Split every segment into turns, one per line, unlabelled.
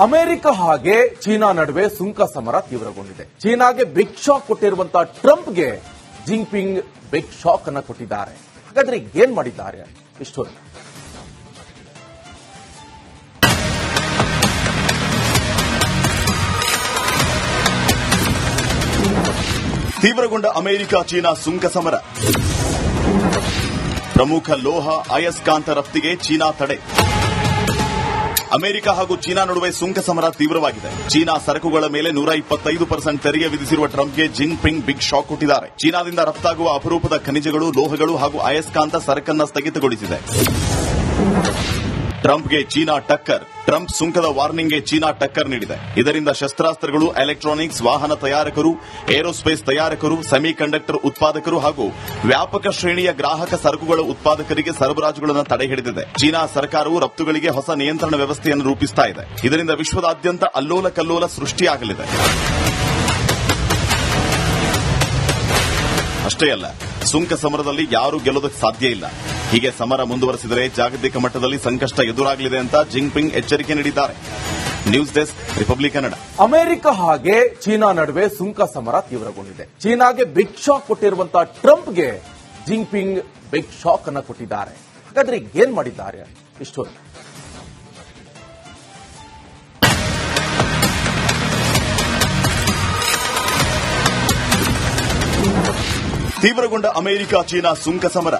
America ಹಾಗೆ China ನಡುವೆ ಸುಂಕ ಸಮರ ತೀವ್ರಗೊಂಡಿದೆ. ಚೀನಾಗೆ ಬಿಗ್ ಶಾಕ್ ಕೊಟ್ಟಿರುವಂತಹ ಟ್ರಂಪ್ಗೆ ಜಿನ್ಪಿಂಗ್ ಬಿಗ್ ಶಾಕ್ ಅನ್ನು ಕೊಟ್ಟಿದ್ದಾರೆ. ಹಾಗಾದ್ರೆ ಏನ್ ಮಾಡಿದ್ದಾರೆ ಇಷ್ಟೊಂದು
ತೀವ್ರಗೊಂಡ ಅಮೆರಿಕ ಚೀನಾ ಸುಂಕ ಸಮರ. ಪ್ರಮುಖ ಲೋಹ ಅಯಸ್ಕಾಂತ ರಫ್ತಿಗೆ ಚೀನಾ ತಡೆ. ಅಮೆರಿಕ ಹಾಗೂ ಚೀನಾ ನಡುವೆ ಸುಂಕ ಸಮರ ತೀವ್ರವಾಗಿದೆ. ಚೀನಾ ಸರಕುಗಳ ಮೇಲೆ 125% ತೆರಿಗೆ ವಿಧಿಸಿರುವ ಟ್ರಂಪ್ಗೆ ಜಿನ್ಪಿಂಗ್ ಬಿಗ್ ಶಾಕ್ ಕೊಟ್ಟಿದ್ದಾರೆ. ಚೀನಾದಿಂದ ರಫ್ತಾಗುವ ಅಪರೂಪದ ಖನಿಜಗಳು, ಲೋಹಗಳು ಹಾಗೂ ಅಯಸ್ಕಾಂತ ಸರಕನ್ನು ಸ್ಥಗಿತಗೊಳಿಸಿದೆ. ಟ್ರಂಪ್ಗೆ ಚೀನಾ ಟಕ್ಕರ್. ಟ್ರಂಪ್ ಸುಂಕದ ವಾರ್ನಿಂಗ್ಗೆ ಚೀನಾ ಟಕ್ಕರ್ ನೀಡಿದೆ. ಇದರಿಂದ ಶಸ್ತ್ರಾಸ್ತ್ರಗಳು, ಎಲೆಕ್ಟ್ರಾನಿಕ್ಸ್, ವಾಹನ ತಯಾರಕರು, ಏರೋಸ್ಪೇಸ್ ತಯಾರಕರು, ಸೆಮಿಕಂಡಕ್ಟರ್ ಉತ್ಪಾದಕರು ಹಾಗೂ ವ್ಯಾಪಕ ಶ್ರೇಣಿಯ ಗ್ರಾಹಕ ಸರಕುಗಳ ಉತ್ಪಾದಕರಿಗೆ ಸರಬರಾಜುಗಳನ್ನು ತಡೆ ಹಿಡಿದಿದೆ. ಚೀನಾ ಸರ್ಕಾರವು ರಫ್ತುಗಳಿಗೆ ಹೊಸ ನಿಯಂತ್ರಣ ವ್ಯವಸ್ಥೆಯನ್ನು ರೂಪಿಸುತ್ತಾ ಇದೆ. ಇದರಿಂದ ವಿಶ್ವದಾದ್ಯಂತ ಅಲ್ಲೋಲ ಕಲ್ಲೋಲ ಸೃಷ್ಟಿಯಾಗಲಿದೆ. ಅಷ್ಟೇ ಅಲ್ಲ, ಸುಂಕ ಸಮರದಲ್ಲಿ ಯಾರೂ ಗೆಲ್ಲೋದಕ್ಕೆ ಸಾಧ್ಯ ಇಲ್ಲ. ಹೀಗೆ ಸಮರ ಮುಂದುವರೆಸಿದರೆ ಜಾಗತಿಕ ಮಟ್ಟದಲ್ಲಿ ಸಂಕಷ್ಟ ಎದುರಾಗಲಿದೆ ಅಂತ ಜಿನ್ಪಿಂಗ್ ಎಚ್ಚರಿಕೆ ನೀಡಿದ್ದಾರೆ. News desk, republic Kannada.
America ಹಾಗೆ ಚೀನಾ ನಡುವೆ ಸುಂಕ ಸಮರ ತೀವ್ರಗೊಂಡಿದೆ. ಚೀನಾಗೆ ಬಿಗ್ ಶಾಕ್ ಕೊಟ್ಟಿರುವಂತಹ ಟ್ರಂಪ್ಗೆ ಜಿನ್ಪಿಂಗ್ ಬಿಗ್ ಶಾಕ್ ಅನ್ನು ಕೊಟ್ಟಿದ್ದಾರೆ. ಹಾಗಾದ್ರೆ ಏನ್ ಮಾಡಿದ್ದಾರೆ ಇಷ್ಟೊಂದು
ತೀವ್ರಗೊಂಡ ಅಮೆರಿಕ ಚೀನಾ ಸುಂಕ ಸಮರ.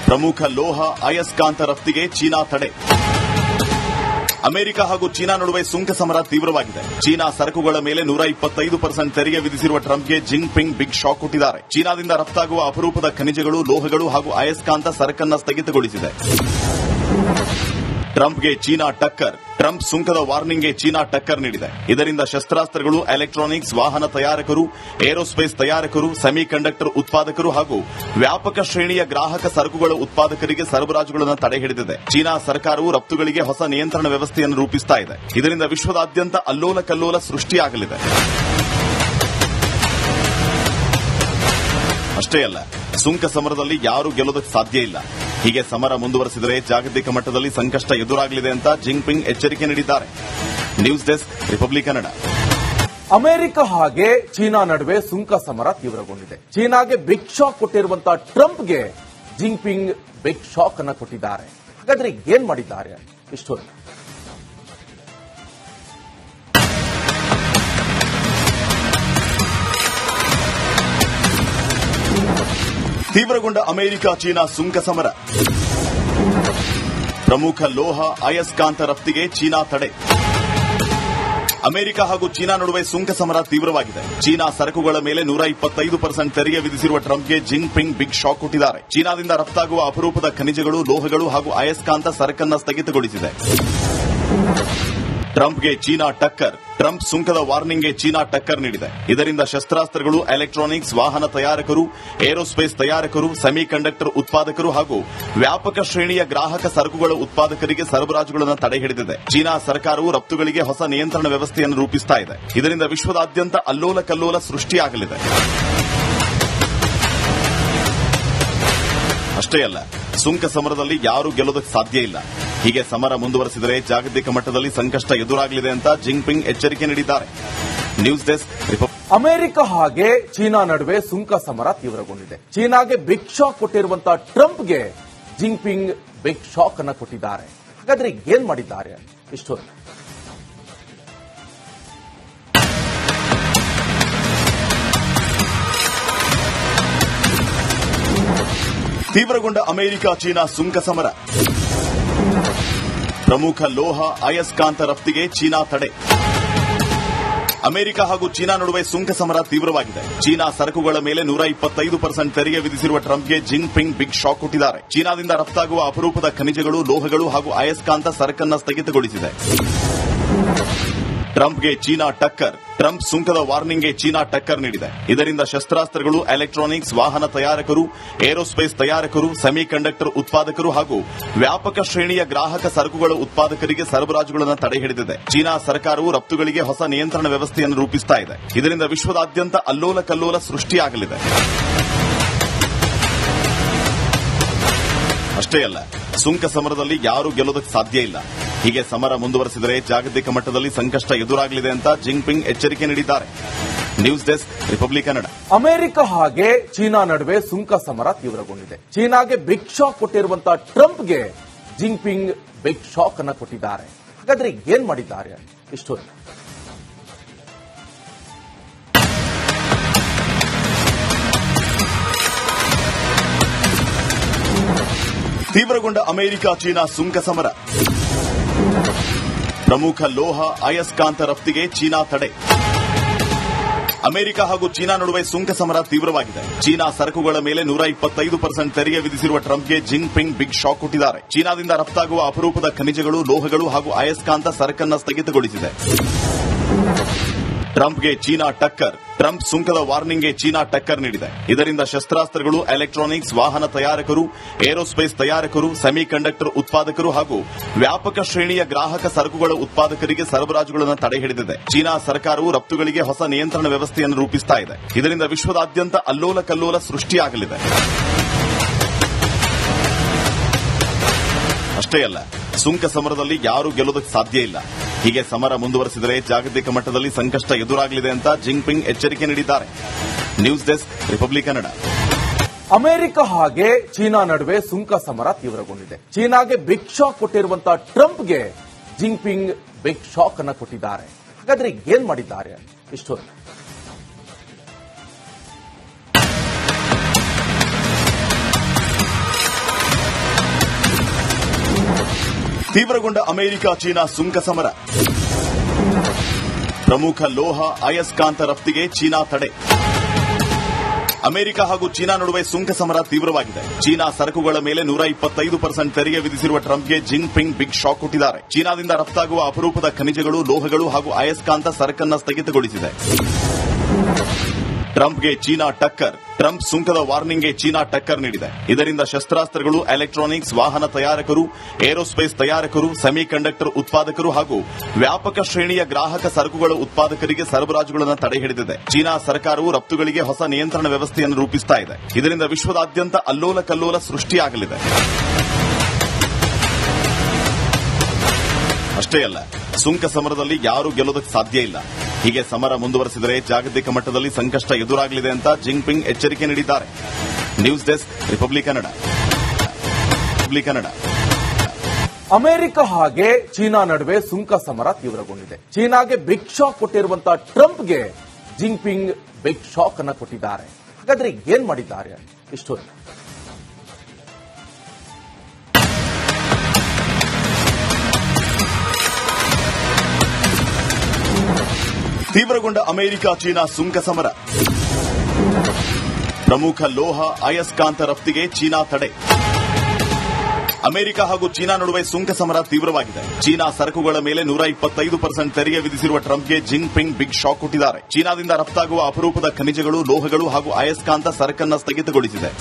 ಪ್ರಮುಖ ಲೋಹ ಅಯಸ್ಕಾಂತ ರಫ್ತಿಗೆ ಚೀನಾ ತಡೆ. ಅಮೆರಿಕ ಹಾಗೂ ಚೀನಾ ನಡುವೆ ಸುಂಕ ಸಮರ ತೀವ್ರವಾಗಿದೆ. ಚೀನಾ ಸರಕುಗಳ ಮೇಲೆ 125% ತೆರಿಗೆ ವಿಧಿಸಿರುವ ಟ್ರಂಪ್ಗೆ ಜಿನ್ಪಿಂಗ್ ಬಿಗ್ ಶಾಕ್ ಕೊಟ್ಟಿದ್ದಾರೆ. ಚೀನಾದಿಂದ ರಫ್ತಾಗುವ ಅಪರೂಪದ ಖನಿಜಗಳು, ಲೋಹಗಳು ಹಾಗೂ ಅಯಸ್ಕಾಂತ ಸರಕನ್ನು ಸ್ಥಗಿತಗೊಳಿಸಿದೆ. ಟ್ರಂಪ್ಗೆ ಚೀನಾ ಟಕ್ಕರ್. ಟ್ರಂಪ್ ಸುಂಕದ ವಾರ್ನಿಂಗ್ಗೆ ಚೀನಾ ಟಕ್ಕರ್ ನೀಡಿದೆ. ಇದರಿಂದ ಶಸ್ತ್ರಾಸ್ತ್ರಗಳು, ಎಲೆಕ್ಟ್ರಾನಿಕ್ಸ್, ವಾಹನ ತಯಾರಕರು, ಏರೋಸ್ಪೇಸ್ ತಯಾರಕರು, ಸೆಮಿಕಂಡಕ್ಟರ್ ಉತ್ಪಾದಕರು ಹಾಗೂ ವ್ಯಾಪಕ ಶ್ರೇಣಿಯ ಗ್ರಾಹಕ ಸರಕುಗಳ ಉತ್ಪಾದಕರಿಗೆ ಸರಬರಾಜುಗಳನ್ನು ತಡೆ ಹಿಡಿದಿದೆ. ಚೀನಾ ಸರ್ಕಾರವು ರಫ್ತುಗಳಿಗೆ ಹೊಸ ನಿಯಂತ್ರಣ ವ್ಯವಸ್ಥೆಯನ್ನು ರೂಪಿಸುತ್ತಾ ಇದೆ. ಇದರಿಂದ ವಿಶ್ವದಾದ್ಯಂತ ಅಲ್ಲೋಲ ಕಲ್ಲೋಲ ಸೃಷ್ಟಿಯಾಗಲಿದೆ. ಅಷ್ಟೇ ಅಲ್ಲ, ಸುಂಕ ಸಮರದಲ್ಲಿ ಯಾರೂ ಗೆಲ್ಲೋದಕ್ಕೆ ಸಾಧ್ಯ ಇಲ್ಲ. ಹೀಗೆ ಸಮರ ಮುಂದುವರೆಸಿದರೆ ಜಾಗತಿಕ ಮಟ್ಟದಲ್ಲಿ ಸಂಕಷ್ಟ ಎದುರಾಗಲಿದೆ ಅಂತ ಜಿನ್ಪಿಂಗ್ ಎಚ್ಚರಿಕೆ ನೀಡಿದ್ದಾರೆ. News desk, republic Kannada.
America ಹಾಗೆ ಚೀನಾ ನಡುವೆ ಸುಂಕ ಸಮರ ತೀವ್ರಗೊಂಡಿದೆ. ಚೀನಾಗೆ ಬಿಗ್ ಶಾಕ್ ಕೊಟ್ಟಿರುವಂತಹ ಟ್ರಂಪ್ಗೆ ಜಿನ್ಪಿಂಗ್ ಬಿಗ್ ಶಾಕ್ ಅನ್ನು ಕೊಟ್ಟಿದ್ದಾರೆ. ಹಾಗಾದ್ರೆ ಏನ್ ಮಾಡಿದ್ದಾರೆ ಇಷ್ಟೊಂದು
ತೀವ್ರಗೊಂಡ ಅಮೆರಿಕ ಚೀನಾ ಸುಂಕ ಸಮರ. ಪ್ರಮುಖ ಲೋಹ ಅಯಸ್ಕಾಂತ ರಫ್ತಿಗೆ ಚೀನಾ ತಡೆ. ಅಮೆರಿಕ ಹಾಗೂ ಚೀನಾ ನಡುವೆ ಸುಂಕ ಸಮರ ತೀವ್ರವಾಗಿದೆ. ಚೀನಾ ಸರಕುಗಳ ಮೇಲೆ 125% ತೆರಿಗೆ ವಿಧಿಸಿರುವ ಟ್ರಂಪ್ಗೆ ಜಿನ್ಪಿಂಗ್ ಬಿಗ್ ಶಾಕ್ ಕೊಟ್ಟಿದ್ದಾರೆ. ಚೀನಾದಿಂದ ರಫ್ತಾಗುವ ಅಪರೂಪದ ಖನಿಜಗಳು, ಲೋಹಗಳು ಹಾಗೂ ಅಯಸ್ಕಾಂತ ಸರಕನ್ನು ಸ್ಥಗಿತಗೊಳಿಸಿದೆ. ಟ್ರಂಪ್ಗೆ ಚೀನಾ ಟಕ್ಕರ್. ಟ್ರಂಪ್ ಸುಂಕದ ವಾರ್ನಿಂಗ್ಗೆ ಚೀನಾ ಟಕ್ಕರ್ ನೀಡಿದೆ. ಇದರಿಂದ ಶಸ್ತ್ರಾಸ್ತ್ರಗಳು, ಎಲೆಕ್ಟ್ರಾನಿಕ್ಸ್, ವಾಹನ ತಯಾರಕರು, ಏರೋಸ್ಪೇಸ್ ತಯಾರಕರು, ಸೆಮಿಕಂಡಕ್ಟರ್ ಉತ್ಪಾದಕರು ಹಾಗೂ ವ್ಯಾಪಕ ಶ್ರೇಣಿಯ ಗ್ರಾಹಕ ಸರಕುಗಳ ಉತ್ಪಾದಕರಿಗೆ ಸರಬರಾಜುಗಳನ್ನು ತಡೆ ಹಿಡಿದಿದೆ. ಚೀನಾ ಸರ್ಕಾರವು ರಫ್ತುಗಳಿಗೆ ಹೊಸ ನಿಯಂತ್ರಣ ವ್ಯವಸ್ಥೆಯನ್ನು ರೂಪಿಸುತ್ತಾ ಇದೆ. ಇದರಿಂದ ವಿಶ್ವದಾದ್ಯಂತ ಅಲ್ಲೋಲ ಕಲ್ಲೋಲ ಸೃಷ್ಟಿಯಾಗಲಿದೆ. ಅಷ್ಟೇ ಅಲ್ಲ, ಸುಂಕ ಸಮರದಲ್ಲಿ ಯಾರೂ ಗೆಲ್ಲೋದಕ್ಕೆ ಸಾಧ್ಯ ಇಲ್ಲ. ಹೀಗೆ ಸಮರ ಮುಂದುವರೆಸಿದರೆ ಜಾಗತಿಕ ಮಟ್ಟದಲ್ಲಿ ಸಂಕಷ್ಟ ಎದುರಾಗಲಿದೆ ಅಂತ ಜಿನ್ಪಿಂಗ್ ಎಚ್ಚರಿಕೆ ನೀಡಿದ್ದಾರೆ. News desk, republic.
ಅಮೆರಿಕ ಹಾಗೆ ಚೀನಾ ನಡುವೆ ಸುಂಕ ಸಮರ ತೀವ್ರಗೊಂಡಿದೆ. ಚೀನಾಗೆ ಬಿಗ್ ಶಾಕ್ ಕೊಟ್ಟಿರುವಂತಹ ಟ್ರಂಪ್ಗೆ ಜಿನ್ಪಿಂಗ್ ಬಿಗ್ ಶಾಕ್ ಅನ್ನು ಕೊಟ್ಟಿದ್ದಾರೆ. ಹಾಗಾದ್ರೆ ಏನ್ ಮಾಡಿದ್ದಾರೆ ಇಷ್ಟೊಂದು
ತೀವ್ರಗೊಂಡ ಅಮೆರಿಕ ಚೀನಾ ಸುಂಕ ಸಮರ. ಪ್ರಮುಖ ಲೋಹ ಅಯಸ್ಕಾಂತ ರಫ್ತಿಗೆ ಚೀನಾ ತಡೆ. ಅಮೆರಿಕ ಹಾಗೂ ಚೀನಾ ನಡುವೆ ಸುಂಕ ಸಮರ ತೀವ್ರವಾಗಿದೆ. ಚೀನಾ ಸರಕುಗಳ ಮೇಲೆ 125% ತೆರಿಗೆ ವಿಧಿಸಿರುವ ಟ್ರಂಪ್ಗೆ ಜಿನ್ಪಿಂಗ್ ಬಿಗ್ ಶಾಕ್ ಕೊಟ್ಟಿದ್ದಾರೆ. ಚೀನಾದಿಂದ ರಫ್ತಾಗುವ ಅಪರೂಪದ ಖನಿಜಗಳು, ಲೋಹಗಳು ಹಾಗೂ ಅಯಸ್ಕಾಂತ ಸರಕನ್ನು ಸ್ಥಗಿತಗೊಳಿಸಿದೆ. ಟ್ರಂಪ್ಗೆ ಚೀನಾ ಟಕ್ಕರ್. ಟ್ರಂಪ್ ಸುಂಕದ ವಾರ್ನಿಂಗ್ಗೆ ಚೀನಾ ಟಕ್ಕರ್ ನೀಡಿದೆ. ಇದರಿಂದ ಶಸ್ತ್ರಾಸ್ತ್ರಗಳು, ಎಲೆಕ್ಟ್ರಾನಿಕ್ಸ್, ವಾಹನ ತಯಾರಕರು, ಏರೋಸ್ಪೇಸ್ ತಯಾರಕರು, ಸೆಮಿಕಂಡಕ್ಟರ್ ಉತ್ಪಾದಕರು ಹಾಗೂ ವ್ಯಾಪಕ ಶ್ರೇಣಿಯ ಗ್ರಾಹಕ ಸರಕುಗಳ ಉತ್ಪಾದಕರಿಗೆ ಸರಬರಾಜುಗಳನ್ನು ತಡೆ ಹಿಡಿದಿದೆ. ಚೀನಾ ಸರ್ಕಾರವು ರಫ್ತುಗಳಿಗೆ ಹೊಸ ನಿಯಂತ್ರಣ ವ್ಯವಸ್ಥೆಯನ್ನು ರೂಪಿಸುತ್ತಾ ಇದೆ. ಇದರಿಂದ ವಿಶ್ವದಾದ್ಯಂತ ಅಲ್ಲೋಲ ಕಲ್ಲೋಲ ಸೃಷ್ಟಿಯಾಗಲಿದೆ. ಅಷ್ಟೇ ಅಲ್ಲ, ಸುಂಕ ಸಮರದಲ್ಲಿ ಯಾರೂ ಗೆಲ್ಲೋದಕ್ಕೆ ಸಾಧ್ಯ ಇಲ್ಲ. ಹೀಗೆ ಸಮರ ಮುಂದುವರೆಸಿದರೆ ಜಾಗತಿಕ ಮಟ್ಟದಲ್ಲಿ ಸಂಕಷ್ಟ ಎದುರಾಗಲಿದೆ ಅಂತ ಜಿನ್ಪಿಂಗ್ ಎಚ್ಚರಿಕೆ ನೀಡಿದ್ದಾರೆ. News desk, republic Kannada.
America ಹಾಗೆ ಚೀನಾ ನಡುವೆ ಸುಂಕ ಸಮರ ತೀವ್ರಗೊಂಡಿದೆ. ಚೀನಾಗೆ ಬಿಗ್ ಶಾಕ್ ಕೊಟ್ಟಿರುವಂತಹ ಟ್ರಂಪ್ಗೆ ಜಿನ್ಪಿಂಗ್ ಬಿಗ್ ಶಾಕ್ ಅನ್ನು ಕೊಟ್ಟಿದ್ದಾರೆ. ಹಾಗಾದ್ರೆ ಏನ್ ಮಾಡಿದ್ದಾರೆ ಇಷ್ಟು
ತೀವ್ರಗೊಂಡ ಅಮೆರಿಕ ಚೀನಾ ಸುಂಕ ಸಮರ. ಪ್ರಮುಖ ಲೋಹ ಅಯಸ್ಕಾಂತ ರಫ್ತಿಗೆ ಚೀನಾ ತಡೆ. ಅಮೆರಿಕ ಹಾಗೂ ಚೀನಾ ನಡುವೆ ಸುಂಕ ಸಮರ ತೀವ್ರವಾಗಿದೆ. ಚೀನಾ ಸರಕುಗಳ ಮೇಲೆ 125% ತೆರಿಗೆ ವಿಧಿಸಿರುವ ಟ್ರಂಪ್ಗೆ ಜಿನ್ಪಿಂಗ್ ಬಿಗ್ ಶಾಕ್ ಕೊಟ್ಟಿದ್ದಾರೆ. ಚೀನಾದಿಂದ ರಫ್ತಾಗುವ ಅಪರೂಪದ ಖನಿಜಗಳು, ಲೋಹಗಳು ಹಾಗೂ ಅಯಸ್ಕಾಂತ ಸರಕನ್ನು ಸ್ಥಗಿತಗೊಳಿಸಿದೆ. ಟ್ರಂಪ್ಗೆ ಚೀನಾ ಟಕ್ಕರ್. ಟ್ರಂಪ್ ಸುಂಕದ ವಾರ್ನಿಂಗ್ಗೆ ಚೀನಾ ಟಕ್ಕರ್ ನೀಡಿದೆ. ಇದರಿಂದ ಶಸ್ತ್ರಾಸ್ತ್ರಗಳು, ಎಲೆಕ್ಟ್ರಾನಿಕ್ಸ್, ವಾಹನ ತಯಾರಕರು, ಏರೋಸ್ಪೇಸ್ ತಯಾರಕರು, ಸೆಮಿಕಂಡಕ್ಟರ್ ಉತ್ಪಾದಕರು ಹಾಗೂ ವ್ಯಾಪಕ ಶ್ರೇಣಿಯ ಗ್ರಾಹಕ ಸರಕುಗಳ ಉತ್ಪಾದಕರಿಗೆ ಸರಬರಾಜುಗಳನ್ನು ತಡೆ ಹಿಡಿದಿದೆ. ಚೀನಾ ಸರ್ಕಾರವು ರಫ್ತುಗಳಿಗೆ ಹೊಸ ನಿಯಂತ್ರಣ ವ್ಯವಸ್ಥೆಯನ್ನು ರೂಪಿಸ್ತಾ ಇದೆ. ಇದರಿಂದ ವಿಶ್ವದಾದ್ಯಂತ ಅಲ್ಲೋಲ ಕಲ್ಲೋಲ ಸೃಷ್ಟಿಯಾಗಲಿದೆ. ಅಷ್ಟೇ ಅಲ್ಲ, ಸುಂಕ ಸಮರದಲ್ಲಿ ಯಾರೂ ಗೆಲ್ಲೋದಕ್ಕೆ ಸಾಧ್ಯ ಇಲ್ಲ. ಹೀಗೆ ಸಮರ ಮುಂದುವರೆಸಿದರೆ ಜಾಗತಿಕ ಮಟ್ಟದಲ್ಲಿ ಸಂಕಷ್ಟ ಎದುರಾಗಲಿದೆ ಅಂತ ಜಿನ್ಪಿಂಗ್ ಎಚ್ಚರಿಕೆ ನೀಡಿದ್ದಾರೆ. News desk, republic Kannada.
America ಹಾಗೆ ಚೀನಾ ನಡುವೆ ಸುಂಕ ಸಮರ ತೀವ್ರಗೊಂಡಿದೆ. ಚೀನಾಗೆ ಬಿಗ್ ಶಾಕ್ ಕೊಟ್ಟಿರುವಂತಹ ಟ್ರಂಪ್ಗೆ ಜಿನ್ಪಿಂಗ್ ಬಿಗ್ ಶಾಕ್ ಅನ್ನು ಕೊಟ್ಟಿದ್ದಾರೆ. ಹಾಗಾದ್ರೆ ಏನ್ ಮಾಡಿದ್ದಾರೆ ಇಷ್ಟು
ತೀವ್ರಗೊಂಡ ಅಮೆರಿಕ ಚೀನಾ ಸುಂಕ ಸಮರ. ಪ್ರಮುಖ ಲೋಹ ಅಯಸ್ಕಾಂತ ರಫ್ತಿಗೆ ಚೀನಾ ತಡೆ. ಅಮೆರಿಕ ಹಾಗೂ ಚೀನಾ ನಡುವೆ ಸುಂಕ ಸಮರ ತೀವ್ರವಾಗಿದೆ. ಚೀನಾ ಸರಕುಗಳ ಮೇಲೆ 125% ತೆರಿಗೆ ವಿಧಿಸಿರುವ ಟ್ರಂಪ್ಗೆ ಜಿನ್ಪಿಂಗ್ ಬಿಗ್ ಶಾಕ್ ಕೊಟ್ಟಿದ್ದಾರೆ. ಚೀನಾದಿಂದ ರಫ್ತಾಗುವ ಅಪರೂಪದ ಖನಿಜಗಳು, ಲೋಹಗಳು ಹಾಗೂ ಅಯಸ್ಕಾಂತ ಸರಕನ್ನು ಸ್ಥಗಿತಗೊಳಿಸಿದೆ. ಟ್ರಂಪ್ಗೆ ಚೀನಾ ಟಕ್ಕರ್. ಟ್ರಂಪ್ ಸುಂಕದ ವಾರ್ನಿಂಗ್ಗೆ ಚೀನಾ ಟಕ್ಕರ್ ನೀಡಿದೆ. ಇದರಿಂದ ಶಸ್ತ್ರಾಸ್ತ್ರಗಳು, ಎಲೆಕ್ಟ್ರಾನಿಕ್ಸ್, ವಾಹನ ತಯಾರಕರು, ಏರೋಸ್ಪೇಸ್ ತಯಾರಕರು, ಸೆಮಿಕಂಡಕ್ಟರ್ ಉತ್ಪಾದಕರು ಹಾಗೂ ವ್ಯಾಪಕ ಶ್ರೇಣಿಯ ಗ್ರಾಹಕ ಸರಕುಗಳ ಉತ್ಪಾದಕರಿಗೆ ಸರಬರಾಜುಗಳನ್ನು ತಡೆ ಹಿಡಿದಿದೆ. ಚೀನಾ ಸರ್ಕಾರವು ರಫ್ತುಗಳಿಗೆ ಹೊಸ ನಿಯಂತ್ರಣ ವ್ಯವಸ್ಥೆಯನ್ನು ರೂಪಿಸ್ತಾ ಇದೆ. ಇದರಿಂದ ವಿಶ್ವದಾದ್ಯಂತ ಅಲ್ಲೋಲ ಕಲ್ಲೋಲ ಸೃಷ್ಟಿಯಾಗಲಿದೆ. ಅಷ್ಟೇ ಅಲ್ಲ, ಸುಂಕ ಸಮರದಲ್ಲಿ ಯಾರೂ ಗೆಲ್ಲೋದಕ್ಕೆ ಸಾಧ್ಯ ಇಲ್ಲ. ಹೀಗೆ ಸಮರ ಮುಂದುವರೆಸಿದರೆ ಜಾಗತಿಕ ಮಟ್ಟದಲ್ಲಿ ಸಂಕಷ್ಟ ಎದುರಾಗಲಿದೆ ಅಂತ ಜಿನ್ಪಿಂಗ್ ಎಚ್ಚರಿಕೆ ನೀಡಿದ್ದಾರೆ. News desk, republic Kannada.
America ಹಾಗೆ ಚೀನಾ ನಡುವೆ ಸುಂಕ ಸಮರ ತೀವ್ರಗೊಂಡಿದೆ. ಚೀನಾಗೆ ಬಿಗ್ ಶಾಕ್ ಕೊಟ್ಟಿರುವಂತಹ ಟ್ರಂಪ್ಗೆ ಜಿನ್ಪಿಂಗ್ ಬಿಗ್ ಶಾಕ್ ಅನ್ನು ಕೊಟ್ಟಿದ್ದಾರೆ. ಹಾಗಾದ್ರೆ ಏನ್ ಮಾಡಿದ್ದಾರೆ ಇಷ್ಟು
ತೀವ್ರಗೊಂಡ ಅಮೆರಿಕ ಚೀನಾ ಸುಂಕ ಸಮರ. ಪ್ರಮುಖ ಲೋಹ ಅಯಸ್ಕಾಂತ ರಫ್ತಿಗೆ ಚೀನಾ ತಡೆ. ಅಮೆರಿಕ ಹಾಗೂ ಚೀನಾ ನಡುವೆ ಸುಂಕ ಸಮರ ತೀವ್ರವಾಗಿದೆ. ಚೀನಾ ಸರಕುಗಳ ಮೇಲೆ 125% ತೆರಿಗೆ ವಿಧಿಸಿರುವ ಟ್ರಂಪ್ಗೆ ಜಿನ್ಪಿಂಗ್ ಬಿಗ್ ಶಾಕ್ ಕೊಟ್ಟಿದ್ದಾರೆ. ಚೀನಾದಿಂದ ರಫ್ತಾಗುವ ಅಪರೂಪದ ಖನಿಜಗಳು, ಲೋಹಗಳು ಹಾಗೂ ಅಯಸ್ಕಾಂತ ಸರಕನ್ನು ಸ್ಥಗಿತಗೊಳಿಸಿದೆ.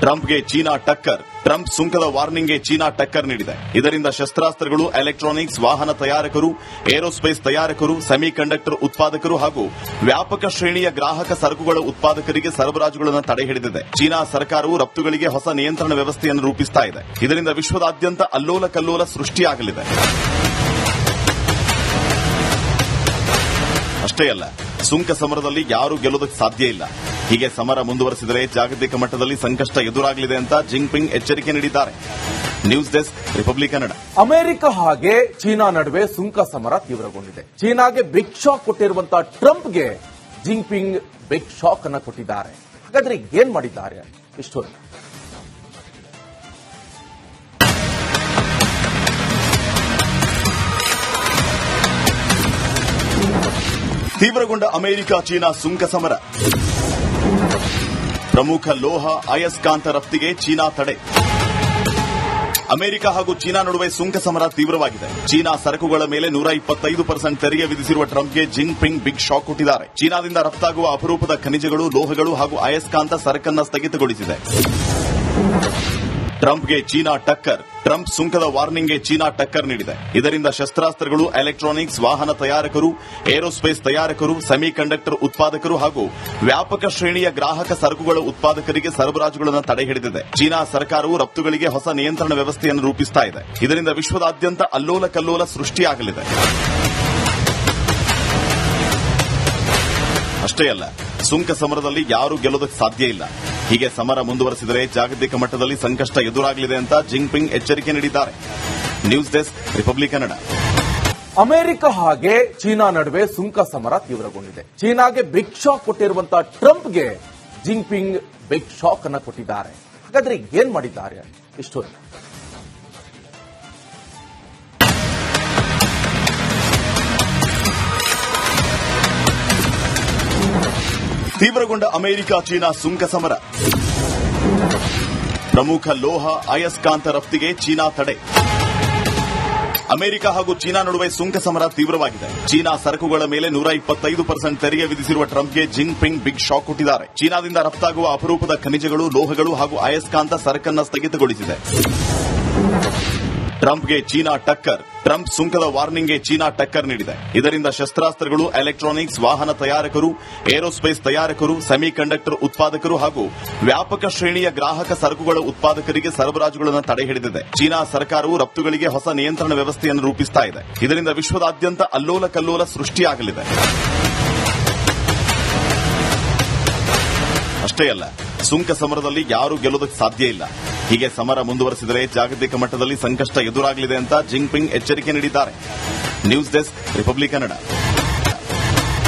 ಟ್ರಂಪ್ಗೆ ಚೀನಾ ಟಕ್ಕರ್. ಟ್ರಂಪ್ ಸುಂಕದ ವಾರ್ನಿಂಗ್ಗೆ ಚೀನಾ ಟಕ್ಕರ್ ನೀಡಿದೆ. ಇದರಿಂದ ಶಸ್ತ್ರಾಸ್ತ್ರಗಳು, ಎಲೆಕ್ಟ್ರಾನಿಕ್ಸ್, ವಾಹನ ತಯಾರಕರು, ಏರೋಸ್ಪೇಸ್ ತಯಾರಕರು, ಸೆಮಿಕಂಡಕ್ಟರ್ ಉತ್ಪಾದಕರು ಹಾಗೂ ವ್ಯಾಪಕ ಶ್ರೇಣಿಯ ಗ್ರಾಹಕ ಸರಕುಗಳ ಉತ್ಪಾದಕರಿಗೆ ಸರಬರಾಜುಗಳನ್ನು ತಡೆ ಹಿಡಿದಿದೆ. ಚೀನಾ ಸರ್ಕಾರವು ರಫ್ತುಗಳಿಗೆ ಹೊಸ ನಿಯಂತ್ರಣ ವ್ಯವಸ್ಥೆಯನ್ನು ರೂಪಿಸ್ತಾ ಇದೆ. ಇದರಿಂದ ವಿಶ್ವದಾದ್ಯಂತ ಅಲ್ಲೋಲ ಕಲ್ಲೋಲ ಸೃಷ್ಟಿಯಾಗಲಿದೆ. ಅಷ್ಟೇ ಅಲ್ಲ, ಸುಂಕ ಸಮರದಲ್ಲಿ ಯಾರೂ ಗೆಲ್ಲೋದಕ್ಕೆ ಸಾಧ್ಯ ಇಲ್ಲ. ಹೀಗೆ ಸಮರ ಮುಂದುವರೆಸಿದರೆ ಜಾಗತಿಕ ಮಟ್ಟದಲ್ಲಿ ಸಂಕಷ್ಟ ಎದುರಾಗಲಿದೆ ಅಂತ ಜಿನ್ಪಿಂಗ್ ಎಚ್ಚರಿಕೆ ನೀಡಿದ್ದಾರೆ. News desk, republic Kannada.
America ಹಾಗೆ ಚೀನಾ ನಡುವೆ ಸುಂಕ ಸಮರ ತೀವ್ರಗೊಂಡಿದೆ. ಚೀನಾಗೆ ಬಿಗ್ ಶಾಕ್ ಕೊಟ್ಟಿರುವಂತಹ ಟ್ರಂಪ್ಗೆ ಜಿನ್ಪಿಂಗ್ ಬಿಗ್ ಶಾಕ್ ಅನ್ನು ಕೊಟ್ಟಿದ್ದಾರೆ. ಹಾಗಾದ್ರೆ ಏನ್ ಮಾಡಿದ್ದಾರೆ ಇಷ್ಟು
ತೀವ್ರಗೊಂಡ ಅಮೆರಿಕ ಚೀನಾ ಸುಂಕ ಸಮರ. ಪ್ರಮುಖ ಲೋಹ ಅಯಸ್ಕಾಂತ ರಫ್ತಿಗೆ ಚೀನಾ ತಡೆ. ಅಮೆರಿಕ ಹಾಗೂ ಚೀನಾ ನಡುವೆ ಸುಂಕ ಸಮರ ತೀವ್ರವಾಗಿದೆ. ಚೀನಾ ಸರಕುಗಳ ಮೇಲೆ 125% ತೆರಿಗೆ ವಿಧಿಸಿರುವ ಟ್ರಂಪ್ಗೆ ಜಿನ್ಪಿಂಗ್ ಬಿಗ್ ಶಾಕ್ ಕೊಟ್ಟಿದ್ದಾರೆ. ಚೀನಾದಿಂದ ರಫ್ತಾಗುವ ಅಪರೂಪದ ಖನಿಜಗಳು, ಲೋಹಗಳು ಹಾಗೂ ಅಯಸ್ಕಾಂತ ಸರಕನ್ನು ಸ್ಥಗಿತಗೊಳಿಸಿದೆ. ಟ್ರಂಪ್ಗೆ ಚೀನಾ ಟಕ್ಕರ್. ಟ್ರಂಪ್ ಸುಂಕದ ವಾರ್ನಿಂಗ್ಗೆ ಚೀನಾ ಟಕ್ಕರ್ ನೀಡಿದೆ. ಇದರಿಂದ ಶಸ್ತ್ರಾಸ್ತ್ರಗಳು, ಎಲೆಕ್ಟ್ರಾನಿಕ್ಸ್, ವಾಹನ ತಯಾರಕರು, ಏರೋಸ್ಪೇಸ್ ತಯಾರಕರು, ಸೆಮಿಕಂಡಕ್ಟರ್ ಉತ್ಪಾದಕರು ಹಾಗೂ ವ್ಯಾಪಕ ಶ್ರೇಣಿಯ ಗ್ರಾಹಕ ಸರಕುಗಳ ಉತ್ಪಾದಕರಿಗೆ ಸರಬರಾಜುಗಳನ್ನು ತಡೆ ಹಿಡಿದಿದೆ. ಚೀನಾ ಸರ್ಕಾರವು ರಫ್ತುಗಳಿಗೆ ಹೊಸ ನಿಯಂತ್ರಣ ವ್ಯವಸ್ಥೆಯನ್ನು ರೂಪಿಸ್ತಾ ಇದೆ. ಇದರಿಂದ ವಿಶ್ವದಾದ್ಯಂತ ಅಲ್ಲೋಲ ಕಲ್ಲೋಲ ಸೃಷ್ಟಿಯಾಗಲಿದೆ. ಅಷ್ಟೇ ಅಲ್ಲ, ಸುಂಕ ಸಮರದಲ್ಲಿ ಯಾರೂ ಗೆಲ್ಲೋದಕ್ಕೆ ಸಾಧ್ಯ ಇಲ್ಲ. ಹೀಗೆ ಸಮರ ಮುಂದುವರೆಸಿದರೆ ಜಾಗತಿಕ ಮಟ್ಟದಲ್ಲಿ ಸಂಕಷ್ಟ ಎದುರಾಗಲಿದೆ ಅಂತ ಜಿಂಗ್ಪಿಂಗ್ ಎಚ್ಚರಿಕೆ ನೀಡಿದ್ದಾರೆ. News desk, republic Kannada.
America ಹಾಗೆ ಚೀನಾ ನಡುವೆ ಸುಂಕ ಸಮರ ತೀವ್ರಗೊಂಡಿದೆ. ಚೀನಾಗೆ ಬಿಗ್ ಶಾಕ್ ಕೊಟ್ಟಿರುವಂತಹ ಟ್ರಂಪ್ಗೆ ಜಿಂಗ್ಪಿಂಗ್ ಬಿಗ್ ಶಾಕ್ ಅನ್ನ ಕೊಟ್ಟಿದ್ದಾರೆ. ಹಾಗಾದ್ರೆ ಏನ್ ಮಾಡಿದ್ದಾರೆ ಇಷ್ಟು?
ತೀವ್ರಗೊಂಡ ಅಮೆರಿಕ ಚೀನಾ ಸುಂಕ ಸಮರ. ಪ್ರಮುಖ ಲೋಹ ಅಯಸ್ಕಾಂತ ರಫ್ತಿಗೆ ಚೀನಾ ತಡೆ. ಅಮೆರಿಕ ಹಾಗೂ ಚೀನಾ ನಡುವೆ ಸುಂಕ ಸಮರ ತೀವ್ರವಾಗಿದೆ. ಚೀನಾ ಸರಕುಗಳ ಮೇಲೆ 125% ತೆರಿಗೆ ವಿಧಿಸಿರುವ ಟ್ರಂಪ್ಗೆ ಜಿಂಗ್ಪಿಂಗ್ ಬಿಗ್ ಶಾಕ್ ಕೊಟ್ಟಿದ್ದಾರೆ. ಚೀನಾದಿಂದ ರಫ್ತಾಗುವ ಅಪರೂಪದ ಖನಿಜಗಳು, ಲೋಹಗಳು ಹಾಗೂ ಅಯಸ್ಕಾಂತ ಸರಕನ್ನು ಸ್ಥಗಿತಗೊಳಿಸಿದೆ. ಟ್ರಂಪ್ಗೆ ಚೀನಾ ಟಕ್ಕರ್. ಟ್ರಂಪ್ ಸುಂಕದ ವಾರ್ನಿಂಗ್ಗೆ ಚೀನಾ ಟಕ್ಕರ್ ನೀಡಿದೆ. ಇದರಿಂದ ಶಸ್ತ್ರಾಸ್ತ್ರಗಳು, ಎಲೆಕ್ಟ್ರಾನಿಕ್ಸ್, ವಾಹನ ತಯಾರಕರು, ಏರೋಸ್ಪೇಸ್ ತಯಾರಕರು, ಸೆಮಿಕಂಡಕ್ಟರ್ ಉತ್ಪಾದಕರು ಹಾಗೂ ವ್ಯಾಪಕ ಶ್ರೇಣಿಯ ಗ್ರಾಹಕ ಸರಕುಗಳ ಉತ್ಪಾದಕರಿಗೆ ಸರಬರಾಜುಗಳನ್ನು ತಡೆ ಹಿಡಿದಿದೆ. ಚೀನಾ ಸರ್ಕಾರವು ರಫ್ತುಗಳಿಗೆ ಹೊಸ ನಿಯಂತ್ರಣ ವ್ಯವಸ್ಥೆಯನ್ನು ರೂಪಿಸ್ತಾ ಇದೆ. ಇದರಿಂದ ವಿಶ್ವದಾದ್ಯಂತ ಅಲ್ಲೋಲ ಕಲ್ಲೋಲ ಸೃಷ್ಟಿಯಾಗಲಿದೆ. ಅಷ್ಟೇ ಅಲ್ಲ, ಸುಂಕ ಸಮರದಲ್ಲಿ ಯಾರೂ ಗೆಲ್ಲೋದಕ್ಕೆ ಸಾಧ್ಯ ಇಲ್ಲ. ಹೀಗೆ ಸಮರ ಮುಂದುವರೆಸಿದರೆ ಜಾಗತಿಕ ಮಟ್ಟದಲ್ಲಿ ಸಂಕಷ್ಟ ಎದುರಾಗಲಿದೆ ಅಂತ ಜಿಂಗ್ಪಿಂಗ್ ಎಚ್ಚರಿಕೆ ನೀಡಿದ್ದಾರೆ. News desk, republic Kannada.